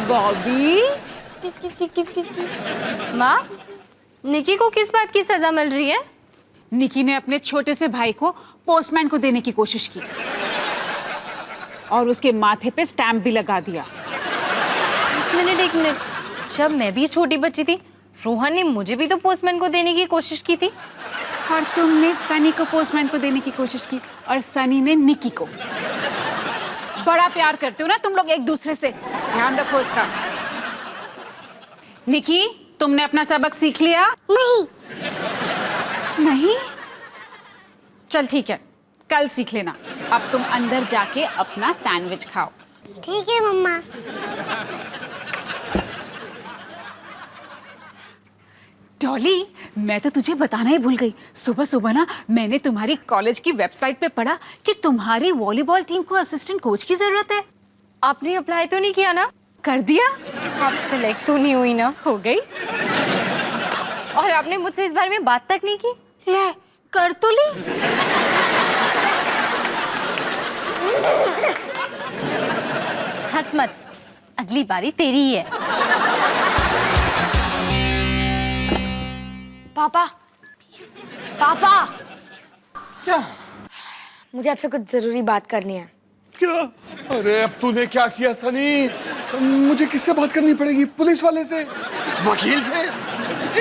बॉबी टिकी टिकी टिकी। माँ, निकी को किस बात की सजा मिल रही है? निकी ने अपने छोटे से भाई को पोस्टमैन को देने की कोशिश की और उसके माथे पे स्टैम्प भी लगा दिया। एक मिनट, जब मैं भी छोटी बच्ची थी, रोहन ने मुझे भी तो पोस्टमैन को देने की कोशिश की थी। और तुमने सनी को पोस्टमैन को देने की कोशिश की और सनी ने निकी को। बड़ा प्यार करते हो ना तुम लोग एक दूसरे से, ध्यान रखो उसका। निकी, तुमने अपना सबक सीख लिया? नहीं? चल ठीक है, कल सीख लेना। अब तुम अंदर जाके अपना सैंडविच खाओ। ठीक है मम्मा। डॉली, मैं तो तुझे बताना ही भूल गई। सुबह सुबह ना मैंने तुम्हारी कॉलेज की वेबसाइट पे पढ़ा कि तुम्हारी वॉलीबॉल टीम को असिस्टेंट कोच की जरूरत है। आपने अप्लाई तो नहीं किया ना? कर दिया? आप सिलेक्ट तो नहीं हुई ना? हो गई। और आपने मुझसे इस बारे में बात तक नहीं की? ले, कर तो ली। हंस मत, अगली बारी तेरी ही है। पापा, पापा, क्या? मुझे आपसे कुछ जरूरी बात करनी है। क्या? अरे अब तूने क्या किया सनी? मुझे किससे बात करनी पड़ेगी? पुलिस वाले से, वकील से,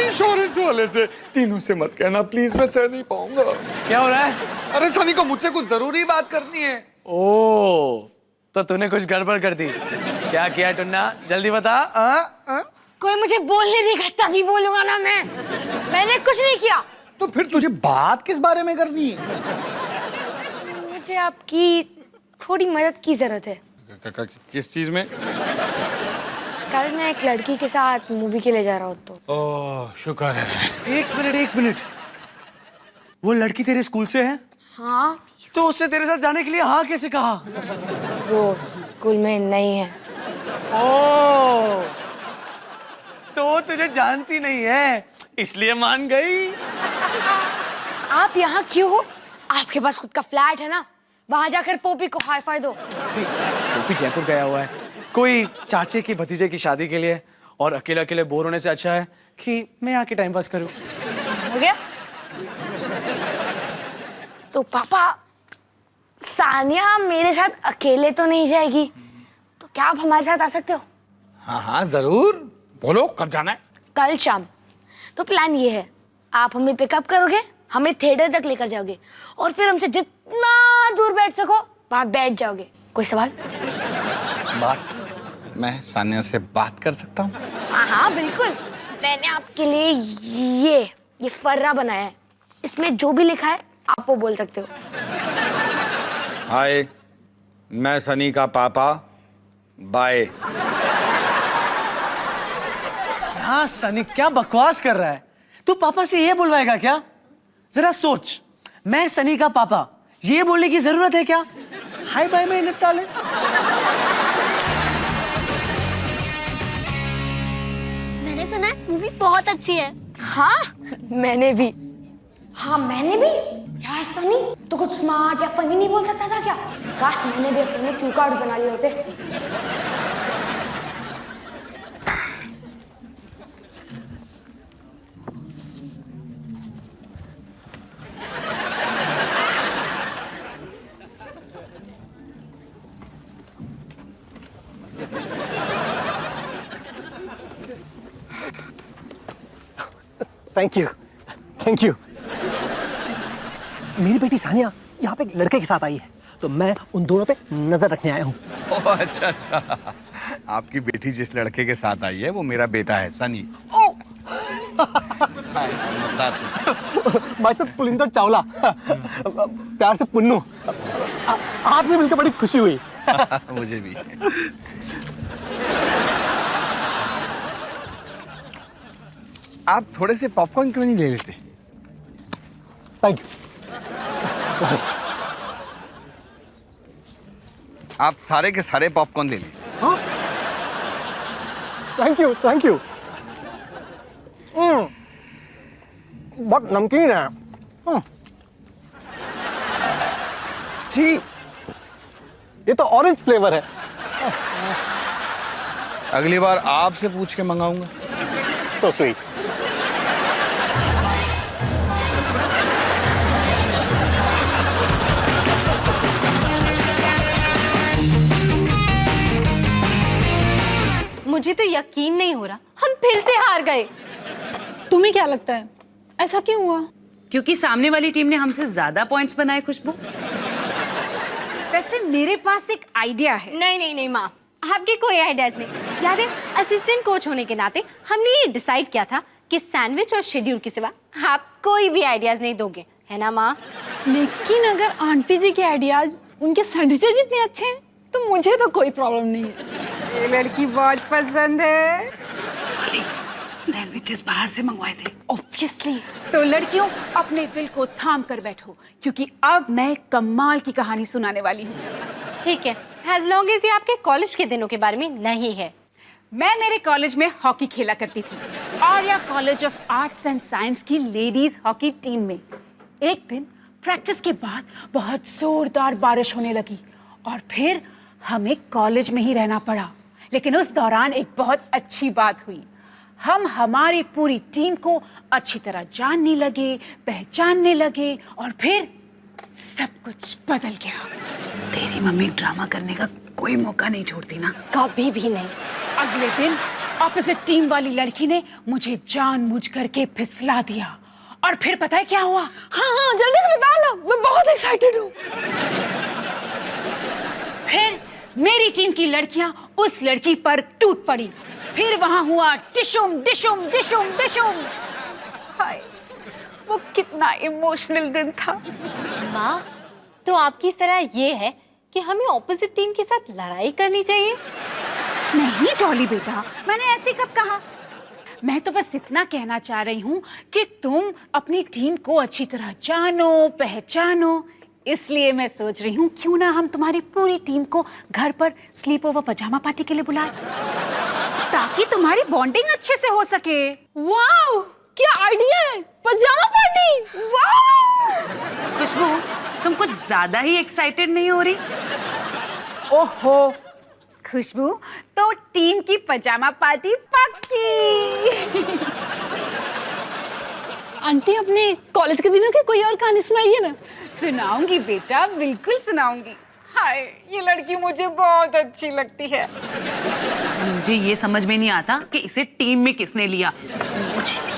इंश्योरेंस वाले से? तीनों से मत कहना प्लीज, मैं सह नहीं पाऊंगा। क्या हो रहा है? अरे सनी को मुझसे कुछ जरूरी बात करनी है। ओ, तो तूने कुछ गड़बड़ कर दी। क्या किया टुन्ना, जल्दी बता। कोई मुझे बोलने देगा तभी बोलूंगा ना मैं। मैंने कुछ नहीं किया। तो फिर तुझे बात किस बारे में करनी है? मुझे आपकी थोड़ी मदद की जरूरत है। किस चीज में? कल मैं एक लड़की के साथ मूवी के लिए जा रहा हूँ तो। ओह शुक्र है। एक मिनट, वो लड़की तेरे स्कूल से है? हाँ। तो उससे तेरे साथ जाने के लिए हाँ कैसे कहा? वो स्कूल में नहीं है। ओ, तो तुझे जानती नहीं है इसलिए मान गई। आप यहाँ क्यों हो? आपके पास खुद का फ्लैट है ना, वहां जाकर पोपी को हाई फाई दो। पोपी जयपुर गया हुआ है कोई चाचे की भतीजे की शादी के लिए, और अकेले अकेले बोर होने से अच्छा है कि मैं यहाँ के टाइम पास करूँ। हो गया? तो पापा, सानिया मेरे साथ अकेले तो नहीं जाएगी, तो क्या आप हमारे साथ आ सकते हो? हाँ हाँ जरूर, बोलो कब जाना है? कल शाम। तो प्लान ये है, आप हमें पिकअप करोगे, हमें थिएटर तक लेकर जाओगे और फिर हमसे जितना दूर बैठ सको वहां बैठ जाओगे। कोई सवाल? बात, मैं सानिया से बात कर सकता हूँ? हाँ हाँ बिल्कुल। मैंने आपके लिए ये फर्रा बनाया है, इसमें जो भी लिखा है आप वो बोल सकते हो। हाय, मैं सनी का पापा, बाय। हाँ सनी, क्या बकवास कर रहा है तू? पापा से ये बुलवाएगा क्या? जरा सोच, मैं सनी का पापा, ये बोलने की जरूरत है क्या? हाय बाय में निपटा ले। मैंने सुना है मूवी बहुत अच्छी है। हाँ मैंने भी। यार सनी तो कुछ स्मार्ट या फनी नहीं बोल सकता था क्या? काश मैंने भी अपने क्यू कार्ड बना लिए होते। Thank you. मेरी बेटी सानिया यहाँ पे एक लड़के के साथ आई है, तो मैं उन दोनों पे नजर रखने आया हूँ। ओह अच्छा अच्छा, आपकी बेटी जिस लड़के के साथ आई है वो मेरा बेटा है सनी। भाई साहब पुलिंदर चावला, प्यार से पुन्नू। आपसे मिलकर बड़ी खुशी हुई। मुझे भी। आप थोड़े से पॉपकॉर्न क्यों नहीं ले लेते? Thank you. सॉरी। आप सारे के सारे पॉपकॉर्न ले लीजिए। हाँ? Thank you. बहुत नमकीन है। जी, ये तो ऑरेंज फ्लेवर है। अगली बार आपसे पूछ के मंगाऊंगा। तो स्वीट। मुझे तो यकीन नहीं हो रहा, हम फिर से हार गए। तुम्हें क्या लगता है ऐसा क्यों हुआ? क्योंकि सामने वाली टीम ने हमसे ज्यादा पॉइंट्स बनाए। खुशबू, वैसे मेरे पास एक आइडिया है। नहीं नहीं नहीं माँ, आपके कोई आइडियाज नहीं। याद है असिस्टेंट कोच होने के नाते हमने ये डिसाइड किया था कि सैंडविच और शेड्यूल के सिवा आप कोई भी आइडियाज नहीं दोगे, है ना माँ? लेकिन अगर आंटी जी के आइडियाज उनके सैंडविचेस जितने अच्छे हैं तो मुझे तो कोई प्रॉब्लम नहीं है। ये लड़की बहुत पसंद है। सैंडविचेस बाहर से मंगवाए थे। ऑब्वियसली। तो लड़कियों, अपने दिल को थाम कर बैठो, क्योंकि अब मैं कमाल की कहानी सुनाने वाली हूँ। ठीक है, एज लॉन्ग एज ये आपके कॉलेज के दिनों के बारे में नहीं है। मैं मेरे कॉलेज में हॉकी खेला करती थी, Arya college of arts and science की लेडीज हॉकी टीम में। एक दिन प्रैक्टिस के बाद बहुत जोरदार बारिश होने लगी और फिर हमें कॉलेज में ही रहना पड़ा। लेकिन उस दौरान एक बहुत अच्छी बात हुई। हम हमारी पूरी टीम को अच्छी तरह जानने लगे, पहचानने लगे और फिर सब कुछ बदल गया। तेरी मम्मी ड्रामा करने का कोई मौका नहीं छोड़ती ना। कभी भी नहीं। अगले दिन ऑपोजिट टीम वाली लड़की ने मुझे जानबूझ करके फिसला दिया और फिर पता है क्या हुआ? हाँ हाँ, जल्दी से बताओ ना, मैं बहुत एक्साइटेड हूँ। फिर मेरी टीम की लड़कियां उस लड़की पर टूट पड़ी। फिर वहां हुआ डिशुम डिशुम डिशुम डिशुम। हाय, वो कितना इमोशनल दिन था। माँ, तो आपकी सलाह ये है कि हमें ऑपोजिट टीम के साथ लड़ाई करनी चाहिए? नहीं डॉली बेटा, मैंने ऐसे कब कहा। मैं तो बस इतना कहना चाह रही हूँ कि तुम अपनी टीम को अच्छी तरह जानो, पहचानो। इसलिए मैं सोच रही हूँ क्यों ना हम तुम्हारी पूरी टीम को घर पर स्लीप ओवर पजामा पार्टी के लिए बुलाएं, ताकि तुम्हारी बॉन्डिंग अच्छे से हो सके। वाओ, क्या आइडिया है, पजामा पार्टी। वाओ। खुशबू, तुम कुछ ज्यादा ही एक्साइटेड नहीं हो रही? ओहो खुशबू, तो टीम की पजामा पार्टी पक्की। आंटी, अपने कॉलेज के दिनों की कोई और कहानी सुनाइए ना। सुनाऊंगी बेटा, बिल्कुल सुनाऊंगी। हाय, ये लड़की मुझे बहुत अच्छी लगती है। मुझे ये समझ में नहीं आता कि इसे टीम में किसने लिया। मुझे भी।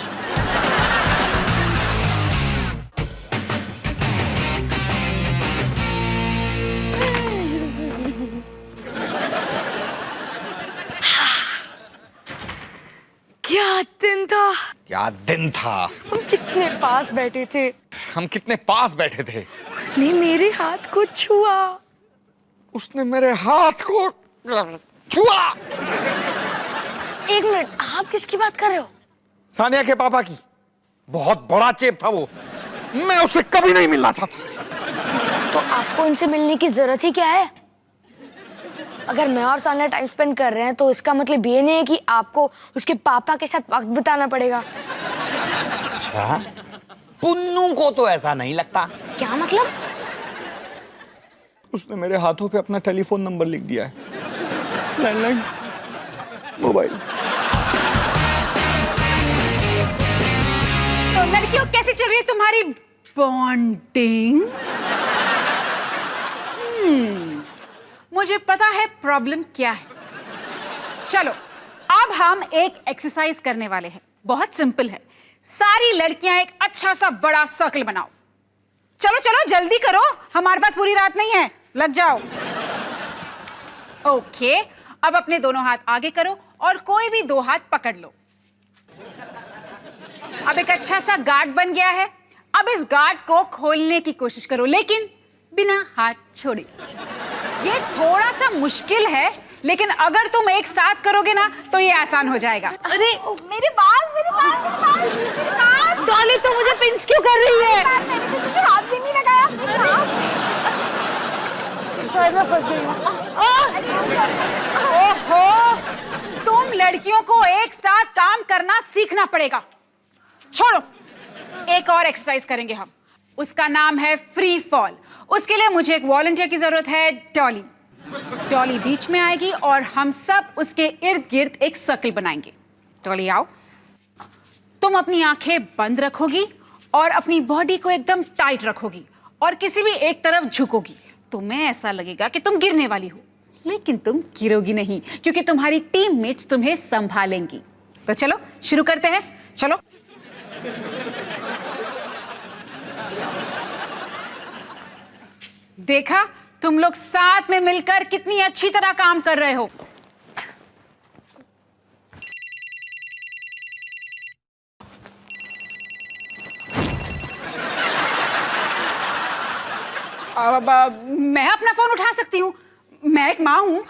क्या दिन था। क्या दिन था। हम कितने पास बैठे थे। हम कितने पास बैठे थे। उसने मेरे हाथ को छुआ। उसने मेरे हाथ को छुआ। एक मिनट, आप किसकी बात कर रहे हो? सानिया के पापा की। बहुत बड़ा चेप था वो, मैं उससे कभी नहीं मिलना चाहता। तो आपको उनसे मिलने की जरूरत ही क्या है? अगर मैं और सानिया टाइम स्पेंड कर रहे हैं तो इसका मतलब ये नहीं है कि आपको उसके पापा के साथ वक्त बिताना पड़ेगा। अच्छा, पुन्नू को तो ऐसा नहीं लगता। क्या मतलब? उसने मेरे हाथों पे अपना टेलीफोन नंबर लिख दिया है, लैंडलाइन मोबाइल। तो लड़कियों, कैसी चल रही है तुम्हारी बॉन्डिंग? मुझे पता है प्रॉब्लम क्या है। चलो, अब हम एक एक्सरसाइज करने वाले हैं। बहुत सिंपल है। सारी लड़कियां एक अच्छा सा बड़ा सर्कल बनाओ। चलो चलो जल्दी करो, हमारे पास पूरी रात नहीं है, लग जाओ। ओके, अब अपने दोनों हाथ आगे करो और कोई भी दो हाथ पकड़ लो। अब एक अच्छा सा गार्ड बन गया है। अब इस गार्ड को खोलने की कोशिश करो, लेकिन बिना हाथ छोड़े। ये थोड़ा सा मुश्किल है, लेकिन अगर तुम एक साथ करोगे ना तो ये आसान हो जाएगा। अरे मेरे बाल, मेरे बाल, मेरे बाल, मेरे बाल। डॉली, तो मुझे पिंच क्यों कर रही है? मैंने तो तुझे हाथ भी नहीं लगाया। शायद मैं फंस गई हूँ। ओहो, तुम लड़कियों को एक साथ काम करना सीखना पड़ेगा। छोड़ो, एक और एक्सरसाइज करेंगे हम। उसका नाम है फ्री फॉल। उसके लिए मुझे एक वॉलंटियर की जरूरत है, डॉली। डॉली बीच में आएगी और हम सब उसके इर्द गिर्द एक सर्कल बनाएंगे। डॉली आओ। तुम अपनी आंखें बंद रखोगी और अपनी बॉडी को एकदम टाइट रखोगी और किसी भी एक तरफ झुकोगी। तुम्हें ऐसा लगेगा कि तुम गिरने वाली हो, लेकिन तुम गिरोगी नहीं क्योंकि तुम्हारी टीममेट्स तुम्हें संभालेंगी। तो चलो शुरू करते हैं। चलो। देखा तुम लोग साथ में मिलकर कितनी अच्छी तरह काम कर रहे हो। अब मैं अपना फोन उठा सकती हूँ, मैं एक माँ हूँ।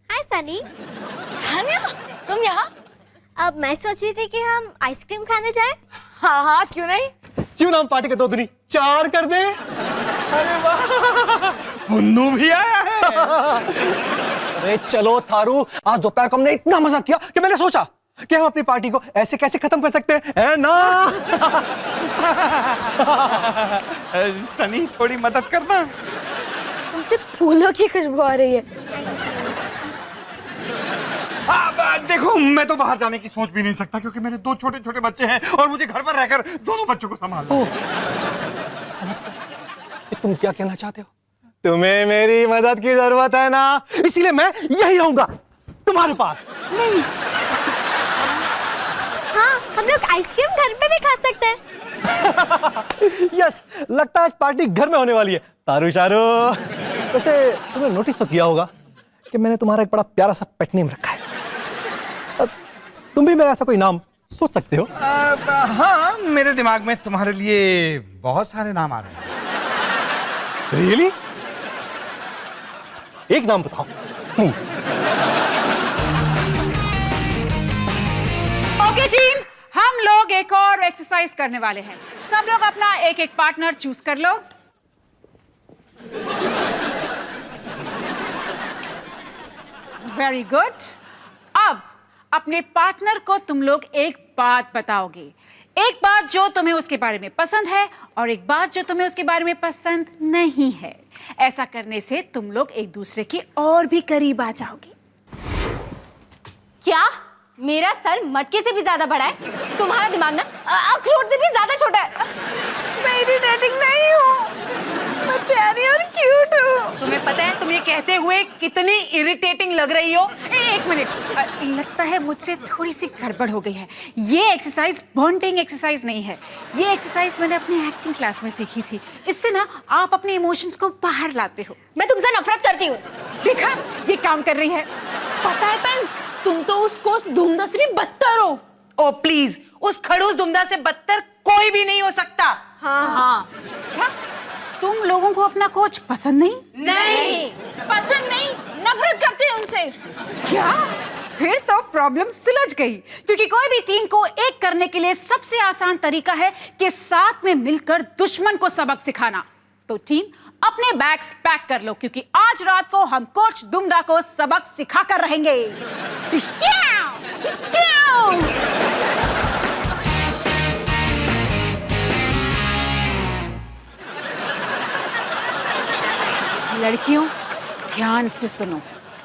हाय सनी। सानिया, तुम यहाँ? अब मैं सोच रही थी कि हम आइसक्रीम खाने जाएं। हाँ हाँ, क्यों नहीं? क्यों ना हम पार्टी का 2 दूनी 4 कर दे? अरे वाह, पुन्नू भी आया है। अरे चलो थारू, आज दोपहर को हमने इतना मजा किया कि मैंने सोचा कि हम अपनी पार्टी को ऐसे कैसे खत्म कर सकते हैं, है ना? सनी थोड़ी मदद करना। मुझे फूलों की खुशबू आ रही है। अब देखो, मैं तो बाहर जाने की सोच भी नहीं सकता क्योंकि मेरे 2 छोटे छोटे बच्चे हैं और मुझे घर पर रहकर दोनों बच्चों को संभालना। समझ गए कि तुम क्या कहना चाहते हो? तुम्हें मेरी मदद की जरूरत है ना, इसीलिए मैं यही रहूंगा तुम्हारे पास। नहीं। हाँ, हम लोग आइसक्रीम घर पे भी खा सकते हैं। यस, लगता है आज पार्टी घर में होने वाली है। तारू शारू, वैसे तुमने नोटिस तो किया होगा कि मैंने तुम्हारा एक बड़ा प्यारा सा पेट नेम रखा है। तुम भी मेरा ऐसा कोई नाम सोच सकते हो? हाँ, मेरे दिमाग में तुम्हारे लिए बहुत सारे नाम आ रहे हैं। रियली? एक नाम बताओ। ओके टीम, हम लोग एक और एक्सरसाइज करने वाले हैं। सब लोग अपना एक एक पार्टनर चूज कर लो। Very good. अब अपने पार्टनर को तुम लोग एक बात बताओगे, एक बात जो तुम्हें उसके बारे में पसंद है और एक बात जो तुम्हें उसके बारे में पसंद नहीं है। ऐसा करने से तुम लोग एक दूसरे के और भी करीब आ जाओगे। क्या मेरा सर मटके से भी ज्यादा बड़ा है? तुम्हारा दिमाग ना अखरोट से भी ज्यादा छोटा है। मैं इरिटेटिंग नहीं हूँ, मैं प्यारी और क्यूट हूँ। तुम्हें पता है तुम ये कहते हुए कितनी इरिटेटिंग लग रही हो? एक मिनट, लगता है मुझसे थोड़ी सी गड़बड़ हो गई है। ये एक्सरसाइज बॉन्डिंग एक्सरसाइज नहीं है, ये एक्सरसाइज मैंने अपनी एक्टिंग क्लास में सीखी थी। इससे ना आप अपने इमोशंस को बाहर लाते हो। मैं तुमसे नफरत करती हूँ। देखा, ये काम कर रही है। पता है पेन, तुम तो उसको धुंधा से भी बदतर हो। ओ प्लीज, उस खड़ूस दुमदा से बदतर कोई भी नहीं हो सकता। हाँ। क्या तुम लोगों को अपना कोच पसंद नहीं? नहीं पसंद नहीं, नफरत करते हैं उनसे। क्या? फिर तो प्रॉब्लम सुलझ गई, क्योंकि कोई भी टीम को एक करने के लिए सबसे आसान तरीका है कि साथ में मिलकर दुश्मन को सबक सिखाना। तो टीम अपने बैग्स पैक कर लो, क्योंकि आज रात को हम कोच दुमदा को सबक सिखा कर रहेंगे। लड़कियों, ध्यान से सुनो।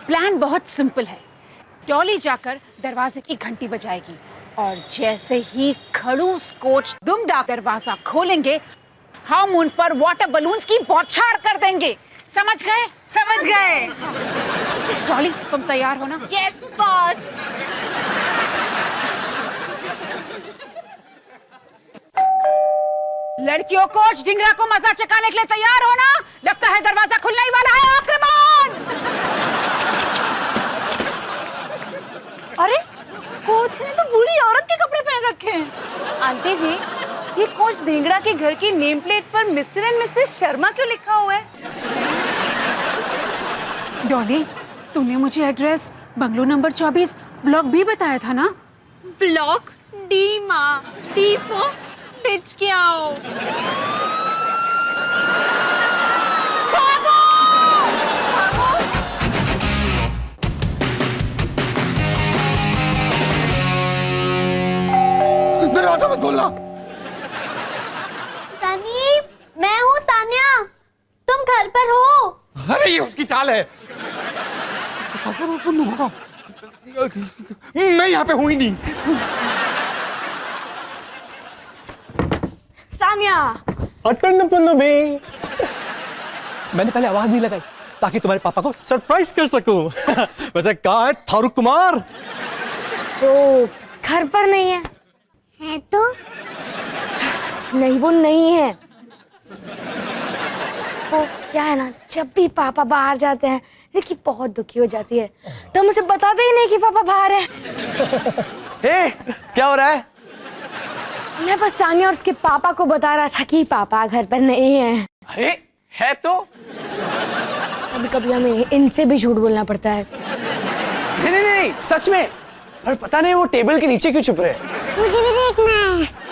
प्लान बहुत सिंपल है। डॉली जाकर दरवाजे की घंटी बजाएगी और जैसे ही खड़ूस कोच दुमदा दरवाजा खोलेंगे, हम उन पर वाटर बलून्स की बौछार कर देंगे। समझ गए? समझ गए? डॉली, तुम तैयार हो ना? Yes boss. लड़कियों, कोच ढिंगरा को मजा चकाने के लिए तैयार हो ना? लगता है दरवाजा खुलने ही वाला है। आक्रमण! अरे कोच ने तो बूढ़ी औरत के कपड़े पहन रखे हैं। आंटी जी, ये कोच ढींगड़ा के घर की नेम प्लेट पर मिस्टर एंड मिसेस शर्मा क्यों लिखा हुआ है? डॉली, तूने मुझे address bungalow number 24 block B बताया था ना? ब्लॉक डी माँ, डी फॉर बिच के आओ। भागो! चाल है। मैं यहाँ पे हूं ही नहीं। सानिया, अटन पुन्नु भी। मैंने पहले आवाज नहीं लगाई ताकि तुम्हारे पापा को सरप्राइज कर सकूं। वैसे कहाँ है थारू कुमार? वो घर पर नहीं है। है तो नहीं, वो नहीं है। वो क्या है ना, जब भी पापा बाहर जाते हैं निकी बहुत दुखी हो जाती है, तो मुझे बताते ही नहीं कि पापा बाहर है। हे, क्या हो रहा है? मैं बस सानिया और उसके पापा को बता रहा था कि पापा घर पर नहीं है। अरे है तो। कभी कभी हमें इनसे भी झूठ बोलना पड़ता है। नहीं नहीं नहीं, सच में। और पता नहीं वो टेबल के नीचे क्यों छुप रहे हैं। मुझे भी देखना है।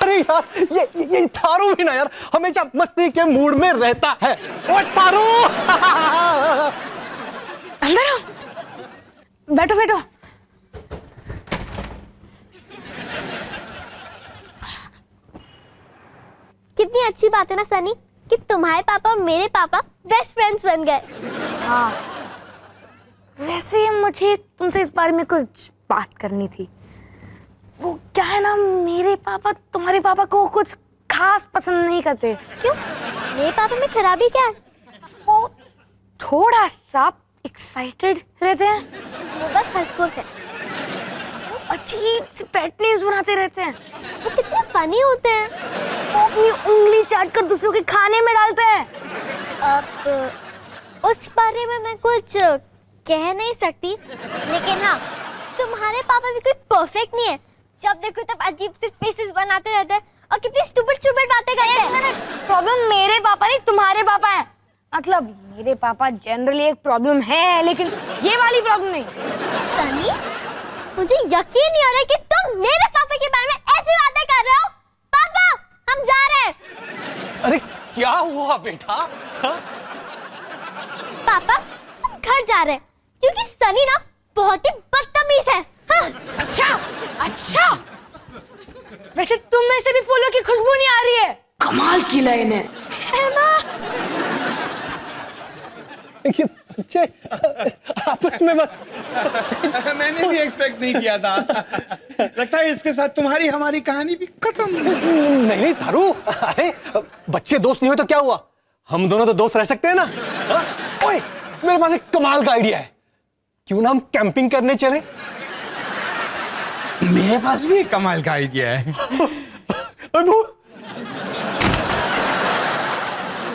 अरे यार, ये थारू भी ना यार हमेशा मस्ती के मूड में रहता है। ओ थारू! अंदर आओ, बैठो बैठो। कितनी अच्छी बात है ना सनी कि तुम्हारे पापा और मेरे पापा बेस्ट फ्रेंड्स बन गए। हाँ, वैसे मुझे तुमसे इस बारे में कुछ बात करनी थी। वो क्या है ना, मेरे पापा तुम्हारे पापा को कुछ खास पसंद नहीं करते। क्यों? मेरे पापा में खराबी क्या है? वो थोड़ा सा एक्साइटेड रहते हैं। वो बस हंसमुख है। वो अजीब से पेट नेम्स बनाते रहते हैं। वो कितने फनी होते हैं। वो अपनी उंगली चाट कर दूसरों के खाने में डालते हैं। अब उस बारे में मैं कुछ कह नहीं सकती, लेकिन हाँ, तुम्हारे पापा भी कोई परफेक्ट नहीं है। जब देखो तब अजीब से फेसेस बनाते रहते हैं और कितनी स्टूपिड बातें करते हैं। प्रॉब्लम मेरे पापा नहीं, तुम्हारे पापा है। मतलब मेरे पापा जनरली एक प्रॉब्लम है, लेकिन ये वाली प्रॉब्लम नहीं। सनी, मुझे यकीन नहीं हो रहा है कि तुम मेरे पापा के बारे में ऐसी बातें कर रहे हो। पापा, हम जा रहे हैं। अरे क्या हुआ बेटा? हाँ? पापा, हम घर जा रहे हैं क्योंकि सनी ना बहुत ही बदतमीज है। हाँ? अच्छा, वैसे तुम में से भी फूलों की खुशबू नहीं आ रही है। कमाल की लाइन है। ये बच्चे आपस में बस। मैंने भी एक्सपेक्ट नहीं किया था। लगता है इसके साथ तुम्हारी हमारी कहानी भी खत्म। नहीं थारू, अरे बच्चे दोस्त नहीं हुए तो क्या हुआ? हम दोनों तो दोस्त रह सकते हैं ना। हाँ? ओए, मेरे पास एक कमाल का आइडिया है। क्यों ना हम कैंपिंग करने चले? मेरे पास भी एक कमाल का आइडिया है।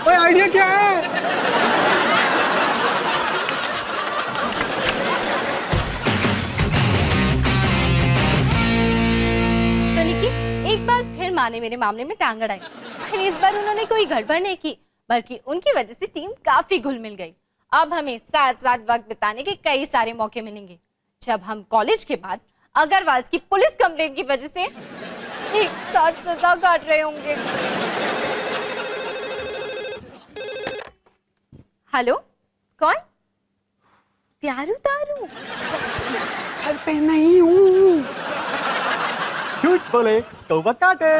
ओए, आइडिया क्या है? एक बार फिर माँ ने मेरे मामले में टांग अड़ाई। पर इस बार उन्होंने कोई गड़बड़ नहीं की, बल्कि उनकी वजह से टीम काफी घुल मिल गई। अब हमें साथ साथ वक्त बिताने के कई सारे मौके मिलेंगे, जब हम कॉलेज के बाद अग्रवाल की पुलिस कंप्लेंट की वजह से एक साथ सजा काट रहे होंगे। हेलो, कौन? प्यारू तारू? घर पे नहीं हूँ। झूठ बोले तो काटे।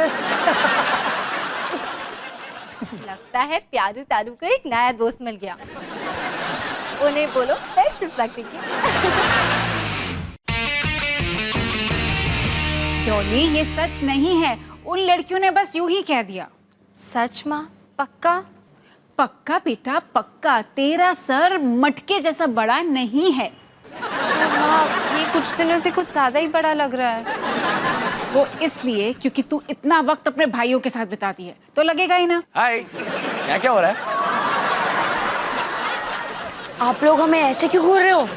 लगता है प्यारू तारू को एक नया दोस्त मिल गया। उन्हें बोलो बेस्ट ऑफ लक। डॉली, ये सच नहीं है। उन लड़कियों ने बस यूं ही कह दिया। सच माँ? पक्का? पक्का बेटा, पक्का। तेरा सर मटके जैसा बड़ा नहीं है। माँ, ये कुछ दिनों से कुछ ज्यादा ही बड़ा लग रहा है। वो इसलिए क्योंकि तू इतना वक्त अपने भाइयों के साथ बिताती है, तो लगेगा ही ना। हाय, क्या हो रहा है? आप लोग हमें ऐसे क्यों घूर रहे हो?